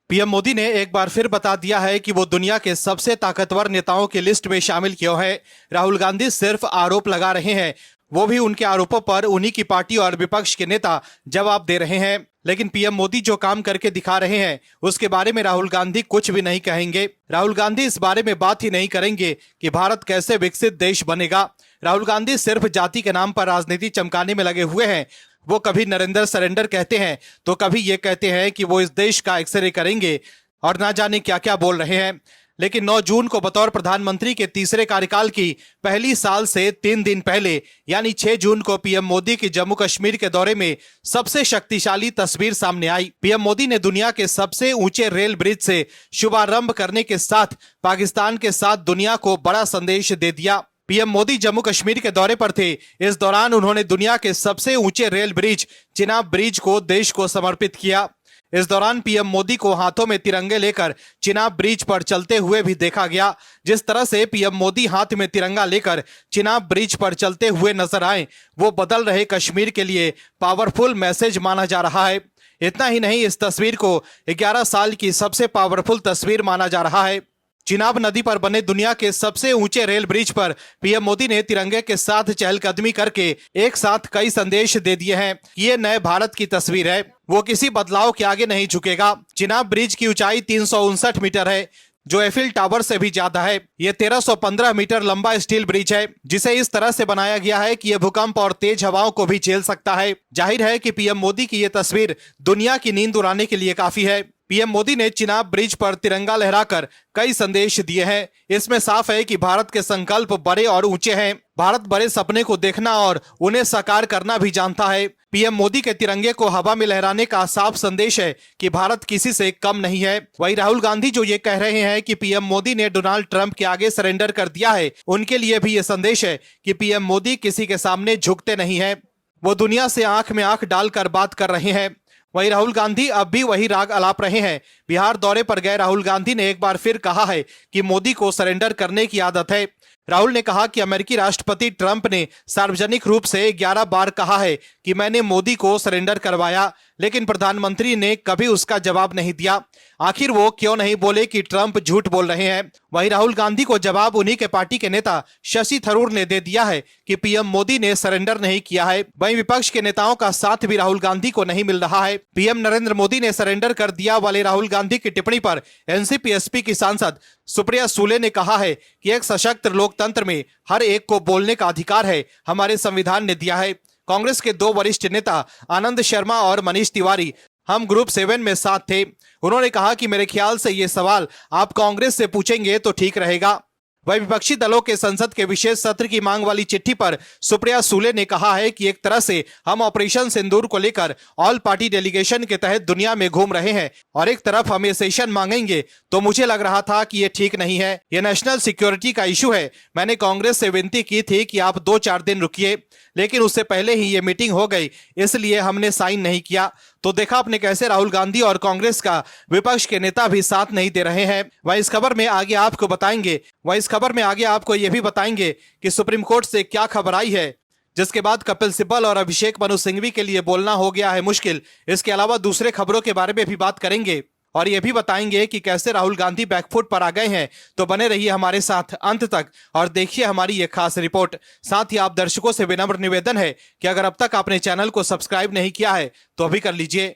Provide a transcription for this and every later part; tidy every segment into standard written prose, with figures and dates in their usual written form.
PM Modi ने एक बार फिर बता दिया है कि वो दुनिया के सबसे ताकतवर नेताओं की लिस्ट में शामिल क्यों है। राहुल गांधी सिर्फ आरोप लगा रहे हैं, वो भी उनके आरोपों पर उन्हीं की पार्टी और विपक्ष के नेता जवाब दे रहे हैं। लेकिन पीएम मोदी जो काम करके दिखा रहे हैं उसके बारे में राहुल गांधी कुछ भी नहीं कहेंगे। राहुल गांधी इस बारे में बात ही नहीं करेंगे कि भारत कैसे विकसित देश बनेगा। राहुल गांधी सिर्फ जाति के नाम पर राजनीति चमकाने में लगे हुए हैं। वो कभी नरेंद्र सरेंडर कहते हैं तो कभी ये कहते हैं कि वो इस देश का एक्सरे करेंगे और ना जाने क्या क्या बोल रहे हैं। लेकिन 9 जून को बतौर प्रधानमंत्री के तीसरे कार्यकाल की पहली साल से 3 दिन पहले यानी 6 जून को पीएम मोदी की जम्मू कश्मीर के दौरे में सबसे शक्तिशाली तस्वीर सामने आई। पीएम मोदी ने दुनिया के सबसे ऊंचे रेल ब्रिज से शुभारंभ करने के साथ पाकिस्तान के साथ दुनिया को बड़ा संदेश दे दिया। पीएम मोदी जम्मू कश्मीर के दौरे पर थे। इस दौरान उन्होंने दुनिया के सबसे ऊंचे रेल ब्रिज चिनाब ब्रिज को देश को समर्पित किया। इस दौरान पीएम मोदी को हाथों में तिरंगे लेकर चिनाब ब्रिज पर चलते हुए भी देखा गया। जिस तरह से पीएम मोदी हाथ में तिरंगा लेकर चिनाब ब्रिज पर चलते हुए नजर आए, वो बदल रहे कश्मीर के लिए पावरफुल मैसेज माना जा रहा है। इतना ही नहीं, इस तस्वीर को 11 साल की सबसे पावरफुल तस्वीर माना जा रहा है। चिनाब नदी पर बने दुनिया के सबसे ऊंचे रेल ब्रिज पर पीएम मोदी ने तिरंगे के साथ चहलकदमी करके एक साथ कई संदेश दे दिए हैं। ये नए भारत की तस्वीर है, वो किसी बदलाव के आगे नहीं झुकेगा। चिनाब ब्रिज की ऊंचाई 359 मीटर है, जो एफिल टावर से भी ज्यादा है। ये 1315 मीटर लंबा स्टील ब्रिज है, जिसे इस तरह से बनाया गया है कि यह भूकंप और तेज हवाओं को भी झेल सकता है। जाहिर है कि पीएम मोदी की यह तस्वीर दुनिया की नींद उड़ाने के लिए काफी है। पीएम मोदी ने चिनाब ब्रिज पर तिरंगा लहराकर कई संदेश दिए हैं। इसमें साफ है कि भारत के संकल्प बड़े और ऊंचे हैं। भारत बड़े सपने को देखना और उन्हें साकार करना भी जानता है। पीएम मोदी के तिरंगे को हवा में लहराने का साफ संदेश है कि भारत किसी से कम नहीं है। वहीं राहुल गांधी जो ये कह रहे हैं कि पीएम मोदी ने डोनाल्ड ट्रंप के आगे सरेंडर कर दिया है, उनके लिए भी ये संदेश है कि पीएम मोदी किसी के सामने झुकते नहीं है। वो दुनिया से आंख में आंख डालकर बात कर रहे हैं। वहीं राहुल गांधी अब भी वही राग अलाप रहे हैं। बिहार दौरे पर गए राहुल गांधी ने एक बार फिर कहा है कि मोदी को सरेंडर करने की आदत है। राहुल ने कहा कि अमेरिकी राष्ट्रपति ट्रंप ने सार्वजनिक रूप से 11 बार कहा है कि मैंने मोदी को सरेंडर करवाया, लेकिन प्रधानमंत्री ने कभी उसका जवाब नहीं दिया। आखिर वो क्यों नहीं बोले कि ट्रंप झूठ बोल रहे हैं। वहीं राहुल गांधी को जवाब उन्हीं के पार्टी के नेता शशि थरूर ने दे दिया है कि पीएम मोदी ने सरेंडर नहीं किया है। वहीं विपक्ष के नेताओं का साथ भी राहुल गांधी को नहीं मिल रहा है। पीएम नरेंद्र मोदी ने सरेंडर कर दिया वाले राहुल गांधी की टिप्पणी पर एनसीपी एसपी की सांसद सुप्रिया सुले ने कहा है कि एक सशक्त लोकतंत्र में हर एक को बोलने का अधिकार है, हमारे संविधान ने दिया है। कांग्रेस के 2 वरिष्ठ नेता आनंद शर्मा और मनीष तिवारी हम ग्रुप 7 में साथ थे। उन्होंने कहा कि मेरे ख्याल से ये सवाल आप कांग्रेस से पूछेंगे तो ठीक रहेगा। वही विपक्षी दलों के संसद के विशेष सत्र की मांग वाली चिट्ठी पर सुप्रिया सुले ने कहा है कि एक तरह से हम ऑपरेशन सिंदूर को लेकर ऑल पार्टी डेलीगेशन के तहत दुनिया में घूम रहे हैं और एक तरफ हम ये सेशन मांगेंगे तो मुझे लग रहा था कि ये ठीक नहीं है। ये नेशनल सिक्योरिटी का इशू है। मैंने कांग्रेस से विनती की थी कि आप 2-4 दिन रुकिए, लेकिन उससे पहले ही ये मीटिंग हो गई, इसलिए हमने साइन नहीं किया। तो देखा आपने कैसे राहुल गांधी और कांग्रेस का विपक्ष के नेता भी साथ नहीं दे रहे हैं। वहीं इस खबर में आगे आपको ये भी बताएंगे कि सुप्रीम कोर्ट से क्या खबर आई है, जिसके बाद कपिल सिब्बल और अभिषेक मनु सिंघवी के लिए बोलना हो गया है मुश्किल। इसके अलावा दूसरे खबरों के बारे में भी बात करेंगे और ये भी बताएंगे कि कैसे राहुल गांधी बैकफुट पर आ गए हैं। तो बने रहिए हमारे साथ अंत तक और देखिए हमारी ये खास रिपोर्ट। साथ ही आप दर्शकों से विनम्र निवेदन है कि अगर अब तक आपने चैनल को सब्सक्राइब नहीं किया है तो अभी कर लीजिए।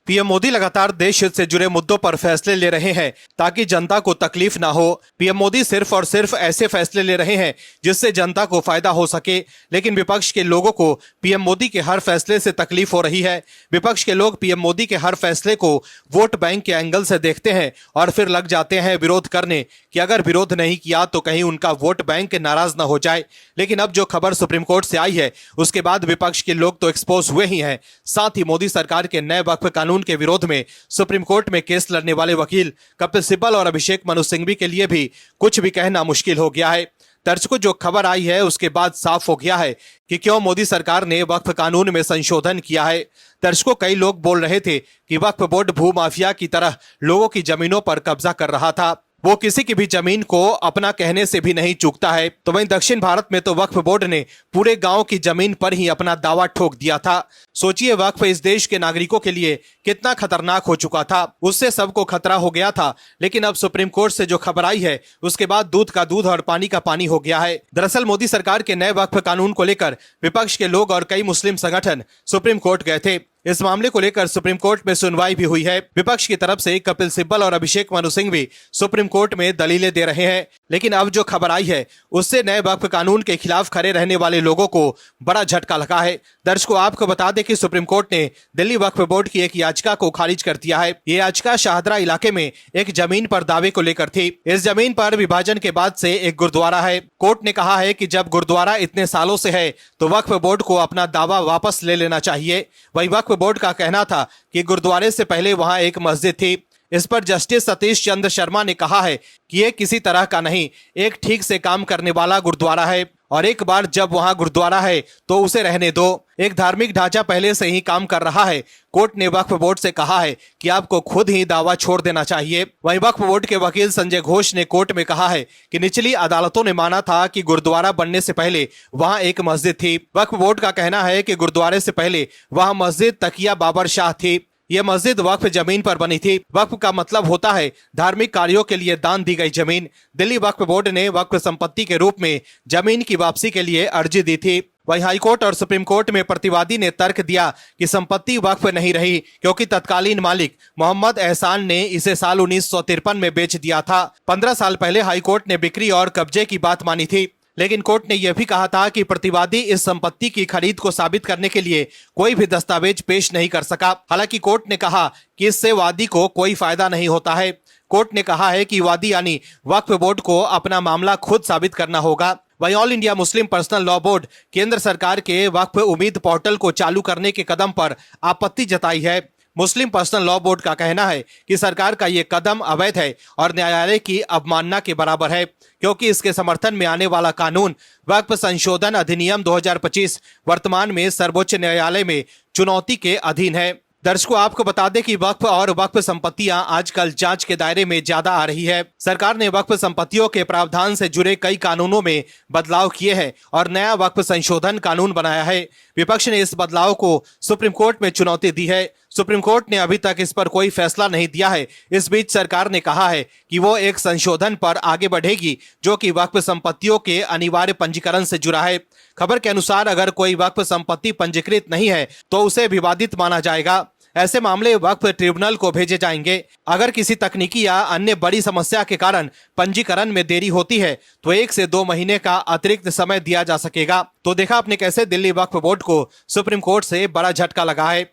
पीएम मोदी लगातार देश हित से जुड़े मुद्दों पर फैसले ले रहे हैं ताकि जनता को तकलीफ ना हो। पीएम मोदी सिर्फ और सिर्फ ऐसे फैसले ले रहे हैं जिससे जनता को फायदा हो सके, लेकिन विपक्ष के लोगों को पीएम मोदी के हर फैसले से तकलीफ हो रही है। विपक्ष के लोग पीएम मोदी के हर फैसले को वोट बैंक के एंगल से देखते हैं और फिर लग जाते हैं विरोध करने कि अगर विरोध नहीं किया तो कहीं उनका वोट बैंक नाराज न हो जाए। लेकिन अब जो खबर सुप्रीम कोर्ट से आई है उसके बाद विपक्ष के लोग तो एक्सपोज हुए ही हैं। साथ ही मोदी सरकार के नए वक्फ कानून के विरोध में सुप्रीम कोर्ट में केस लड़ने वाले वकील कपिल सिब्बल और अभिषेक मनु सिंघवी के लिए भी कुछ भी कहना मुश्किल हो गया है। दर्शकों, जो खबर आई है उसके बाद साफ हो गया है कि क्यों मोदी सरकार ने वक्फ कानून में संशोधन किया है। दर्शकों, कई लोग बोल रहे थे कि वक्फ बोर्ड भू माफिया की तरह लोगों की जमीनों पर कब्जा कर रहा था। वो किसी की भी जमीन को अपना कहने से भी नहीं चूकता है। तो वहीं दक्षिण भारत में तो वक्फ बोर्ड ने पूरे गांव की जमीन पर ही अपना दावा ठोक दिया था। सोचिए वक्फ इस देश के नागरिकों के लिए कितना खतरनाक हो चुका था। उससे सबको खतरा हो गया था, लेकिन अब सुप्रीम कोर्ट से जो खबर आई है उसके बाद दूध का दूध और पानी का पानी हो गया है। दरअसल मोदी सरकार के नए वक्फ कानून को लेकर विपक्ष के लोग और कई मुस्लिम संगठन सुप्रीम कोर्ट गए थे। इस मामले को लेकर सुप्रीम कोर्ट में सुनवाई भी हुई है। विपक्ष की तरफ से कपिल सिब्बल और अभिषेक मनु सिंह भी सुप्रीम कोर्ट में दलीलें दे रहे हैं। लेकिन अब जो खबर आई है उससे नए वक्फ कानून के खिलाफ खड़े रहने वाले लोगों को बड़ा झटका लगा है। दर्शकों, आपको बता दें कि सुप्रीम कोर्ट ने दिल्ली वक्फ बोर्ड की एक याचिका को खारिज कर दिया है। ये याचिका शाहदरा इलाके में एक जमीन पर दावे को लेकर थी। इस जमीन पर विभाजन के बाद से एक गुरुद्वारा है। कोर्ट ने कहा है कि जब गुरुद्वारा इतने सालों से है तो वक्फ बोर्ड को अपना दावा वापस ले लेना चाहिए। वही वक्फ बोर्ड का कहना था कि गुरुद्वारे से पहले वहां एक मस्जिद थी। इस पर जस्टिस सतीश चंद्र शर्मा ने कहा है कि ये किसी तरह का नहीं, एक ठीक से काम करने वाला गुरुद्वारा है और एक बार जब वहां गुरुद्वारा है तो उसे रहने दो। एक धार्मिक ढांचा पहले से ही काम कर रहा है। कोर्ट ने वक्फ बोर्ड से कहा है कि आपको खुद ही दावा छोड़ देना चाहिए। वहीं वक्फ बोर्ड के वकील संजय घोष ने कोर्ट में कहा है कि निचली अदालतों ने माना था कि गुरुद्वारा बनने से पहले वहां एक मस्जिद थी। वक्फ बोर्ड का कहना है कि गुरुद्वारे से पहले वहां मस्जिद तकिया बाबर शाह थी। यह मस्जिद वक्फ जमीन पर बनी थी। वक्फ का मतलब होता है धार्मिक कार्यों के लिए दान दी गई जमीन। दिल्ली वक्फ बोर्ड ने वक्फ संपत्ति के रूप में जमीन की वापसी के लिए अर्जी दी थी। वहीं हाईकोर्ट और सुप्रीम कोर्ट में प्रतिवादी ने तर्क दिया कि संपत्ति वक्फ नहीं रही, क्योंकि तत्कालीन मालिक मोहम्मद एहसान ने इसे साल 1953 में बेच दिया था। 15 साल पहले हाईकोर्ट ने बिक्री और कब्जे की बात मानी थी, लेकिन कोर्ट ने यह भी कहा था कि प्रतिवादी इस संपत्ति की खरीद को साबित करने के लिए कोई भी दस्तावेज पेश नहीं कर सका। हालांकि कोर्ट ने कहा कि इससे वादी को कोई फायदा नहीं होता है। कोर्ट ने कहा है कि वादी यानी वक्फ बोर्ड को अपना मामला खुद साबित करना होगा। वहीं all India Muslim personal law board केंद्र सरकार के वक्फ उम्मीद पोर्टल को चालू करने के कदम पर आपत्ति जताई है। मुस्लिम पर्सनल लॉ बोर्ड का कहना है कि सरकार का ये कदम अवैध है और न्यायालय की अवमानना के बराबर है, क्योंकि इसके समर्थन में आने वाला कानून वक्फ संशोधन अधिनियम 2025 वर्तमान में सर्वोच्च न्यायालय में चुनौती के अधीन है। दर्शकों, आपको बता दें कि वक्फ और वक्फ संपत्तियां आजकल जांच के दायरे में ज्यादा आ रही है। सरकार ने वक्फ संपत्तियों के प्रावधान से जुड़े कई कानूनों में बदलाव किए हैं और नया वक्फ संशोधन कानून बनाया है। विपक्ष ने इस बदलाव को सुप्रीम कोर्ट में चुनौती दी है। सुप्रीम कोर्ट ने अभी तक इस पर कोई फैसला नहीं दिया है। इस बीच सरकार ने कहा है कि वो एक संशोधन पर आगे बढ़ेगी जो कि वक्फ संपत्तियों के अनिवार्य पंजीकरण से जुड़ा है। खबर के अनुसार अगर कोई वक्फ संपत्ति पंजीकृत नहीं है तो उसे विवादित माना जाएगा। ऐसे मामले वक्फ ट्रिब्यूनल को भेजे जाएंगे। अगर किसी तकनीकी या अन्य बड़ी समस्या के कारण पंजीकरण में देरी होती है तो 1 से 2 महीने का अतिरिक्त समय दिया जा सकेगा। तो देखा आपने कैसे दिल्ली वक्फ बोर्ड को सुप्रीम कोर्ट से बड़ा झटका लगा है।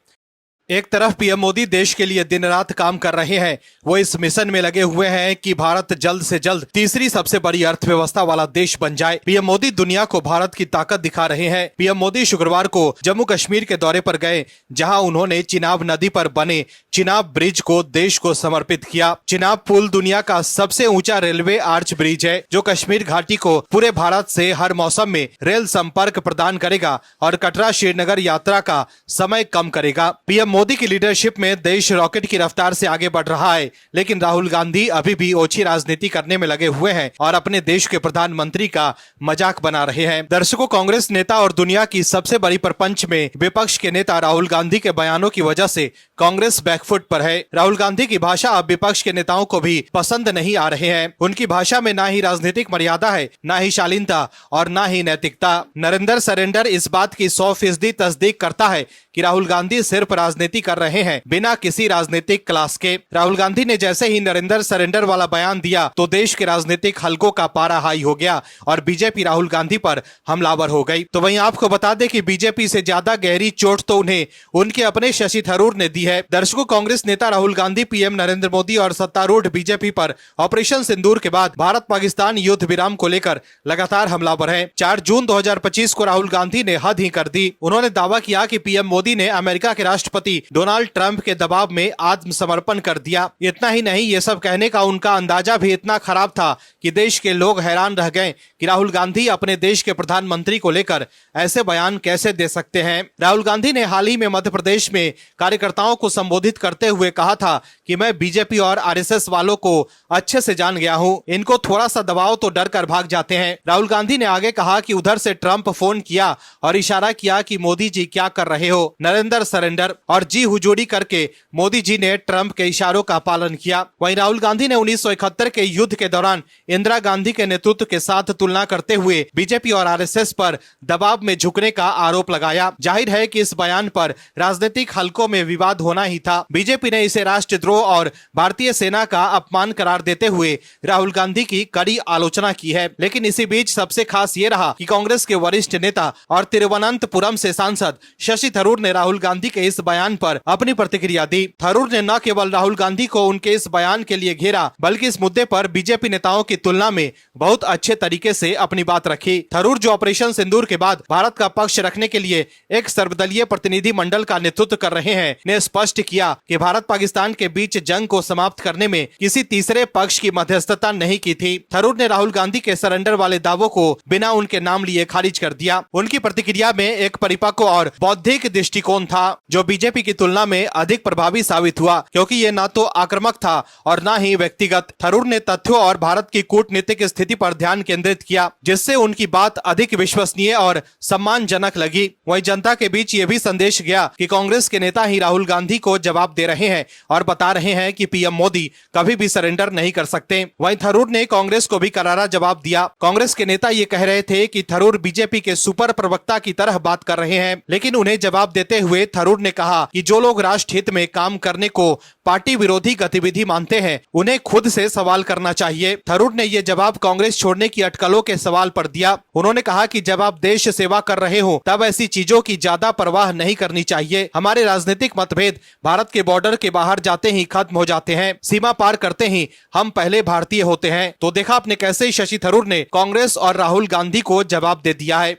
एक तरफ पीएम मोदी देश के लिए दिन रात काम कर रहे हैं। वो इस मिशन में लगे हुए हैं कि भारत जल्द से जल्द तीसरी सबसे बड़ी अर्थव्यवस्था वाला देश बन जाए। पीएम मोदी दुनिया को भारत की ताकत दिखा रहे हैं। पीएम मोदी शुक्रवार को जम्मू कश्मीर के दौरे पर गए, जहां उन्होंने चिनाब नदी पर बने चिनाब ब्रिज को देश को समर्पित किया। चिनाब पुल दुनिया का सबसे ऊंचा रेलवे आर्च ब्रिज है, जो कश्मीर घाटी को पूरे भारत से हर मौसम में रेल संपर्क प्रदान करेगा और कटरा श्रीनगर यात्रा का समय कम करेगा। पीएम मोदी की लीडरशिप में देश रॉकेट की रफ्तार से आगे बढ़ रहा है, लेकिन राहुल गांधी अभी भी ओछी राजनीति करने में लगे हुए हैं और अपने देश के प्रधानमंत्री का मजाक बना रहे हैं। दर्शकों, कांग्रेस नेता और दुनिया की सबसे बड़ी प्रपंच में विपक्ष के नेता राहुल गांधी के बयानों की वजह से कांग्रेस बैकफुट पर है। राहुल गांधी की भाषा अब विपक्ष के नेताओं को भी पसंद नहीं आ रहे हैं। उनकी भाषा में ना ही राजनीतिक मर्यादा है, ना ही शालीनता और ना ही नैतिकता। नरेंद्र सरेंडर इस बात की 100% तस्दीक करता है कि राहुल गांधी सिर्फ राजनीति कर रहे हैं, बिना किसी राजनीतिक क्लास के। राहुल गांधी ने जैसे ही नरेंद्र सरेंडर वाला बयान दिया तो देश के राजनीतिक हलकों का पारा हाई हो गया और बीजेपी राहुल गांधी पर हमलावर हो गई। तो वहीं आपको बता दें कि बीजेपी से ज्यादा गहरी चोट तो उन्हें उनके अपने शशि थरूर ने दी है। दर्शकों, कांग्रेस नेता राहुल गांधी पीएम नरेंद्र मोदी और सत्तारूढ़ बीजेपी पर ऑपरेशन सिंदूर के बाद भारत पाकिस्तान युद्ध विराम को लेकर लगातार हमलावर है। 4 जून 2025 को राहुल गांधी ने हद ही कर दी। उन्होंने दावा किया कि पीएम मोदी ने अमेरिका के राष्ट्रपति राष्ट्रपति डोनाल्ड ट्रंप के दबाव में आत्मसमर्पण कर दिया। इतना ही नहीं, ये सब कहने का उनका अंदाजा भी इतना खराब था कि देश के लोग हैरान रह गए कि राहुल गांधी अपने देश के प्रधानमंत्री को लेकर ऐसे बयान कैसे दे सकते हैं। राहुल गांधी ने हाल ही में मध्य प्रदेश में कार्यकर्ताओं को संबोधित करते हुए कहा था कि मैं बीजेपी और आरएसएस वालों को अच्छे से जान गया हूं, इनको थोड़ा सा दबाव तो डर कर भाग जाते हैं। राहुल गांधी ने आगे कहा कि उधर से ट्रंप फोन किया और इशारा किया कि मोदी जी क्या कर रहे हो, नरेंद्र सरेंडर, और जी हुजूरी करके मोदी जी ने ट्रंप के इशारों का पालन किया। वहीं राहुल गांधी ने 1971 के युद्ध के दौरान इंदिरा गांधी के नेतृत्व के साथ तुलना करते हुए बीजेपी और आरएसएस पर दबाव में झुकने का आरोप लगाया। जाहिर है कि इस बयान पर राजनीतिक हलकों में विवाद होना ही था। बीजेपी ने इसे राष्ट्रद्रोह और भारतीय सेना का अपमान करार देते हुए राहुल गांधी की कड़ी आलोचना की है। लेकिन इसी बीच सबसे खास ये रहा कि कांग्रेस के वरिष्ठ नेता और तिरुवनंतपुरम से सांसद शशि थरूर ने राहुल गांधी के इस बयान पर अपनी प्रतिक्रिया दी। थरूर ने न केवल राहुल गांधी को उनके इस बयान के लिए घेरा, बल्कि इस मुद्दे पर बीजेपी नेताओं की तुलना में बहुत अच्छे तरीके से अपनी बात रखी। थरूर, जो ऑपरेशन सिंदूर के बाद भारत का पक्ष रखने के लिए एक सर्वदलीय प्रतिनिधि मंडल का नेतृत्व कर रहे हैं, ने स्पष्ट किया कि भारत पाकिस्तान के बीच जंग को समाप्त करने में किसी तीसरे पक्ष की मध्यस्थता नहीं की थी। थरूर ने राहुल गांधी के सरेंडर वाले दावों को बिना उनके नाम लिए खारिज कर दिया। उनकी प्रतिक्रिया में एक परिपक्व और बौद्धिक दृष्टिकोण था, जो बीजेपी की तुलना में अधिक प्रभावी साबित हुआ, क्योंकि ये न तो आक्रामक था और न ही व्यक्तिगत। थरूर ने तथ्यों और भारत की कूटनीतिक स्थिति पर ध्यान केंद्रित किया, जिससे उनकी बात अधिक विश्वसनीय और सम्मानजनक लगी। वहीं जनता के बीच ये भी संदेश गया कि कांग्रेस के नेता ही राहुल गांधी को जवाब दे रहे हैं और बता रहे हैं कि पीएम मोदी कभी भी सरेंडर नहीं कर सकते। वहीं थरूर ने कांग्रेस को भी करारा जवाब दिया। कांग्रेस के नेता ये कह रहे थे कि थरूर बीजेपी के सुपर प्रवक्ता की तरह बात कर रहे हैं, लेकिन उन्हें जवाब देते हुए थरूर ने कहा कि जो लोग राष्ट्र हित में काम करने को पार्टी विरोधी गतिविधि मानते हैं, उन्हें खुद से सवाल करना चाहिए। थरूर ने यह जवाब कांग्रेस छोड़ने की अटकलों के सवाल पर दिया। उन्होंने कहा कि जब आप देश सेवा कर रहे हो, तब ऐसी चीजों की ज्यादा परवाह नहीं करनी चाहिए। हमारे राजनीतिक मतभेद भारत के बॉर्डर के बाहर जाते ही खत्म हो जाते हैं, सीमा पार करते ही हम पहले भारतीय होते हैं। तो देखा आपने कैसे शशि थरूर ने कांग्रेस और राहुल गांधी को जवाब दे दिया है।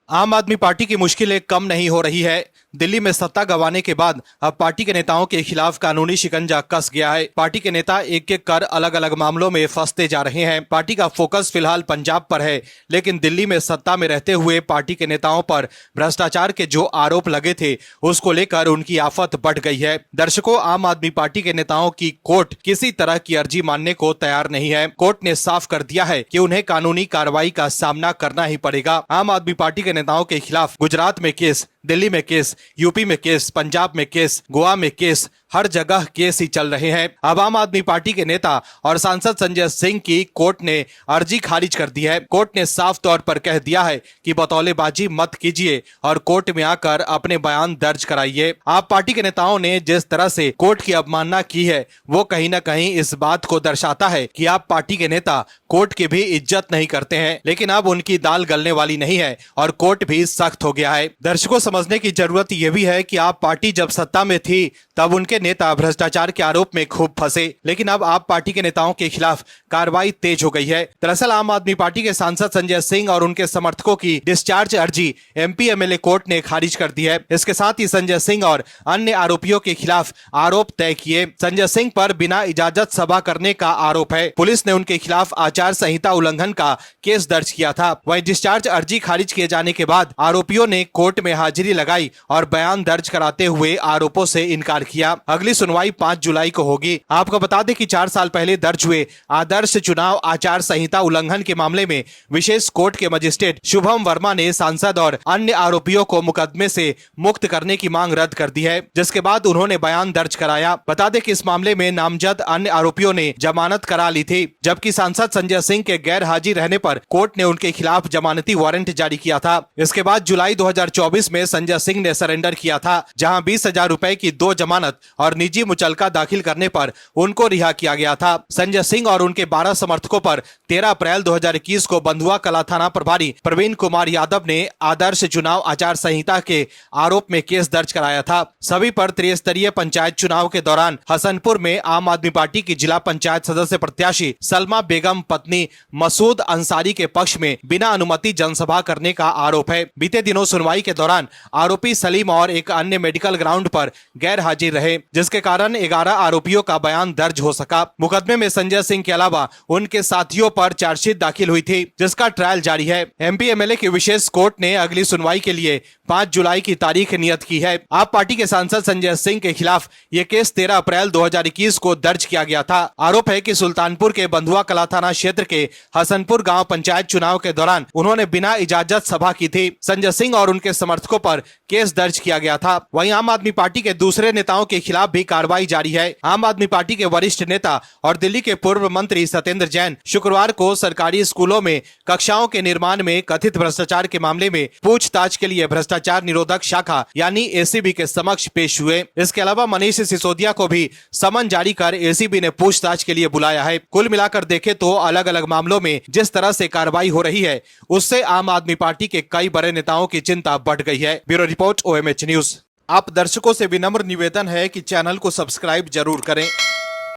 आम आदमी पार्टी की मुश्किलें कम नहीं हो रही है। दिल्ली में सत्ता गंवाने के बाद अब पार्टी के नेताओं के खिलाफ कानूनी शिकंजा कस गया है। पार्टी के नेता एक एक कर अलग अलग मामलों में फंसते जा रहे हैं। पार्टी का फोकस फिलहाल पंजाब पर है, लेकिन दिल्ली में सत्ता में रहते हुए पार्टी के नेताओं पर भ्रष्टाचार के जो आरोप लगे थे, उसको लेकर उनकी आफत बढ़ गई है। दर्शकों, आम आदमी पार्टी के नेताओं की कोर्ट किसी तरह की अर्जी मानने को तैयार नहीं है। कोर्ट ने साफ कर दिया है कि उन्हें कानूनी कार्रवाई का सामना करना ही पड़ेगा। आम आदमी पार्टी के नेताओं के खिलाफ गुजरात में केस, दिल्ली में केस, यूपी में केस, पंजाब में केस, गोवा में केस, हर जगह केस ही चल रहे हैं। अब आम आदमी पार्टी के नेता और सांसद संजय सिंह की कोर्ट ने अर्जी खारिज कर दी है। कोर्ट ने साफ तौर पर कह दिया है कि बतौलेबाजी मत कीजिए और कोर्ट में आकर अपने बयान दर्ज कराइए। आप पार्टी के नेताओं ने जिस तरह से कोर्ट की अवमानना की है, वो कहीं न कहीं इस बात को दर्शाता है कि आप पार्टी के नेता कोर्ट की भी इज्जत नहीं करते हैं। लेकिन अब उनकी दाल गलने वाली नहीं है और कोर्ट भी सख्त हो गया है। दर्शकों, समझने की जरूरत यह भी है कि आप पार्टी जब सत्ता में थी, तब उनके नेता भ्रष्टाचार के आरोप में खूब फंसे, लेकिन अब आप पार्टी के नेताओं के खिलाफ कार्रवाई तेज हो गई है। दरअसल आम आदमी पार्टी के सांसद संजय सिंह और उनके समर्थकों की डिस्चार्ज अर्जी एमपी एमएलए कोर्ट ने खारिज कर दी है। इसके साथ ही संजय सिंह और अन्य आरोपियों के खिलाफ आरोप तय किए। संजय सिंह पर बिना इजाजत सभा करने का आरोप है। पुलिस ने उनके खिलाफ आचार संहिता उल्लंघन का केस दर्ज किया था। वहीं डिस्चार्ज अर्जी खारिज किए जाने के बाद आरोपियों ने कोर्ट में हाजिरी लगाई और बयान दर्ज कराते हुए आरोपों से इनकार किया। अगली सुनवाई 5 जुलाई को होगी। आपको बता दें कि 4 साल पहले दर्ज हुए आदर्श चुनाव आचार संहिता उल्लंघन के मामले में विशेष कोर्ट के मजिस्ट्रेट शुभम वर्मा ने सांसद और अन्य आरोपियों को मुकदमे से मुक्त करने की मांग रद्द कर दी है, जिसके बाद उन्होंने बयान दर्ज कराया। बता दें कि इस मामले में नामजद अन्य आरोपियों ने जमानत करा ली थी, जबकि सांसद संजय सिंह के गैर हाजिर रहने पर कोर्ट ने उनके खिलाफ जमानती वारंट जारी किया था। इसके बाद जुलाई 2024 में संजय सिंह ने सरेंडर किया था, जहां 20,000 रुपए की 2 जमानत और निजी मुचलका दाखिल करने पर उनको रिहा किया गया था। संजय सिंह और उनके 12 समर्थकों पर 13 अप्रैल 2021 को बंधुआ कला थाना प्रभारी प्रवीण कुमार यादव ने आदर्श चुनाव आचार संहिता के आरोप में केस दर्ज कराया था। सभी पर त्रिस्तरीय पंचायत चुनाव के दौरान हसनपुर में आम आदमी पार्टी की जिला पंचायत सदस्य प्रत्याशी सलमा बेगम पत्नी मसूद अंसारी के पक्ष में बिना अनुमति जनसभा करने का आरोप है। बीते दिनों सुनवाई के दौरान आरोपी सलीम और एक अन्य मेडिकल ग्राउंड पर गैर हाजिर रहे, जिसके कारण 11 आरोपियों का बयान दर्ज हो सका। मुकदमे में संजय सिंह के अलावा उनके साथियों पर चार्जशीट दाखिल हुई थी, जिसका ट्रायल जारी है। एमपी एमएलए की विशेष कोर्ट ने अगली सुनवाई के लिए 5 जुलाई की तारीख नियत की है। आप पार्टी के सांसद संजय सिंह के खिलाफ ये केस 13 अप्रैल 2021 को दर्ज किया गया था। आरोप है कि सुल्तानपुर के बंधुआ कला थाना क्षेत्र के हसनपुर गांव पंचायत चुनाव के दौरान उन्होंने बिना इजाजत सभा की थी। संजय सिंह और उनके समर्थकों पर केस दर्ज किया गया था। वहीं आम आदमी पार्टी के दूसरे नेताओं के खिलाफ भी कार्रवाई जारी है। आम आदमी पार्टी के वरिष्ठ नेता और दिल्ली के पूर्व मंत्री सत्येंद्र जैन शुक्रवार को सरकारी स्कूलों में कक्षाओं के निर्माण में कथित भ्रष्टाचार के मामले में पूछताछ के लिए भ्रष्टाचार निरोधक शाखा यानी एसीबी के समक्ष पेश हुए। इसके अलावा मनीष सिसोदिया को भी समन जारी कर एसीबी ने पूछताछ के लिए बुलाया है। कुल मिलाकर देखें तो अलग अलग मामलों में जिस तरह से कार्रवाई हो रही है, उससे आम आदमी पार्टी के कई बड़े नेताओं की चिंता बढ़ गई है। Bureau report OMH news. आप दर्शकों से विनम्र निवेदन है कि चैनल को सब्सक्राइब जरूर करें।